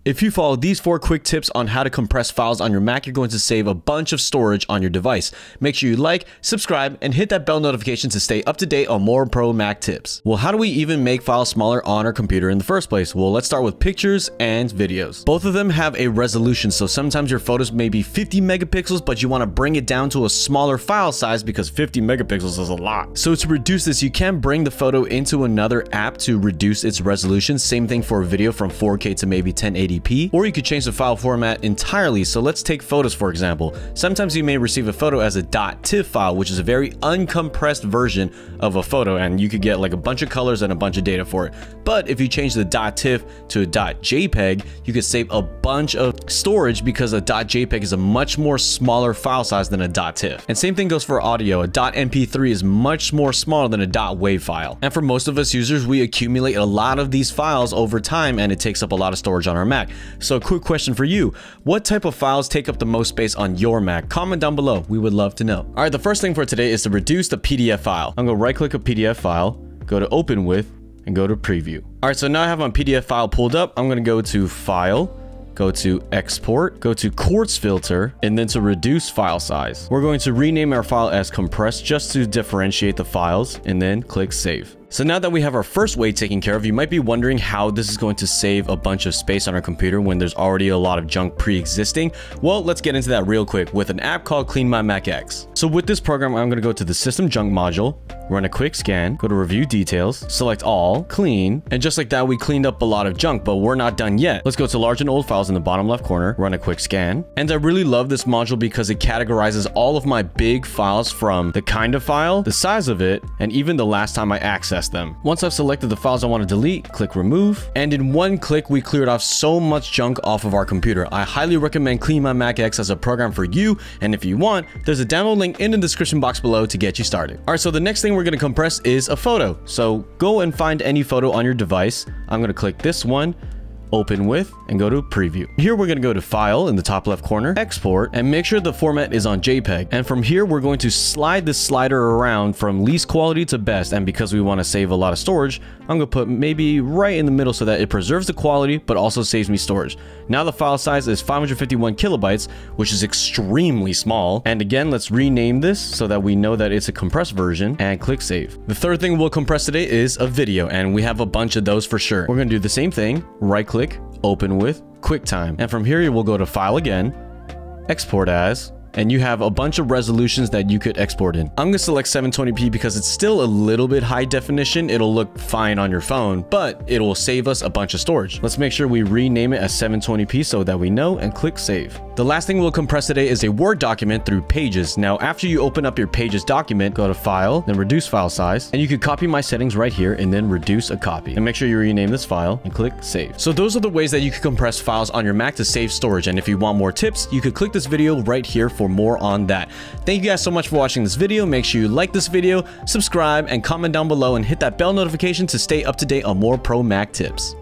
If you follow these 4 quick tips on how to compress files on your Mac, you're going to save a bunch of storage on your device. Make sure you like, subscribe, and hit that bell notification to stay up to date on more pro Mac tips. Well, how do we even make files smaller on our computer in the first place? Well, let's start with pictures and videos. Both of them have a resolution, so sometimes your photos may be 50 megapixels, but you want to bring it down to a smaller file size because 50 megapixels is a lot. So to reduce this, you can bring the photo into another app to reduce its resolution. Same thing for a video from 4K to maybe 1080p, or you could change the file format entirely. So let's take photos, for example. Sometimes you may receive a photo as a .tiff file, which is a very uncompressed version of a photo, and you could get like a bunch of colors and a bunch of data for it. But if you change the .tiff to a .jpeg, you could save a bunch of storage because a .jpeg is a much more smaller file size than a .tiff. And same thing goes for audio. A .mp3 is much more smaller than a .wav file. And for most of us users, we accumulate a lot of these files over time, and it takes up a lot of storage on our Mac. So a quick question for you: what type of files take up the most space on your Mac? Comment down below. We would love to know. All right, the first thing for today is to reduce the PDF file. I'm gonna right click a PDF file, go to open with, and go to preview. All right, so now I have my PDF file pulled up. I'm gonna go to file, go to export, go to Quartz filter, and then to reduce file size. We're going to rename our file as compressed just to differentiate the files, and then click save. So now that we have our first way taken care of, you might be wondering how this is going to save a bunch of space on our computer when there's already a lot of junk pre-existing. Well, let's get into that real quick with an app called CleanMyMac X. So with this program, I'm going to go to the system junk module, run a quick scan, go to review details, select all, clean, and just like that, we cleaned up a lot of junk, but we're not done yet. Let's go to large and old files in the bottom left corner, run a quick scan. And I really love this module because it categorizes all of my big files from the kind of file, the size of it, and even the last time I accessed them. Once I've selected the files I want to delete, click remove, and in one click we cleared off so much junk off of our computer. I highly recommend CleanMyMac X as a program for you, and if you want, there's a download link in the description box below to get you started. All right, so the next thing we're going to compress is a photo. So go and find any photo on your device. I'm going to click this one, open with, and go to preview. Here we're going to go to file in the top left corner, export, and make sure the format is on JPEG. And from here we're going to slide this slider around from least quality to best, and because we want to save a lot of storage, I'm going to put maybe right in the middle so that it preserves the quality but also saves me storage. Now the file size is 551 kilobytes, which is extremely small. And again, let's rename this so that we know that it's a compressed version, and click save. The third thing we'll compress today is a video, and we have a bunch of those for sure. We're going to do the same thing, right click, open with, QuickTime, and from here you will go to file again, export as, and you have a bunch of resolutions that you could export in. I'm gonna select 720p because it's still a little bit high definition. It'll look fine on your phone, but it will save us a bunch of storage. Let's make sure we rename it as 720p so that we know, and click save. The last thing we'll compress today is a Word document through Pages. Now, after you open up your Pages document, go to File, then Reduce File Size, and you can copy my settings right here and then reduce a copy. And make sure you rename this file and click Save. So those are the ways that you can compress files on your Mac to save storage. And if you want more tips, you could click this video right here for more on that. Thank you guys so much for watching this video. Make sure you like this video, subscribe, and comment down below, and hit that bell notification to stay up to date on more pro Mac tips.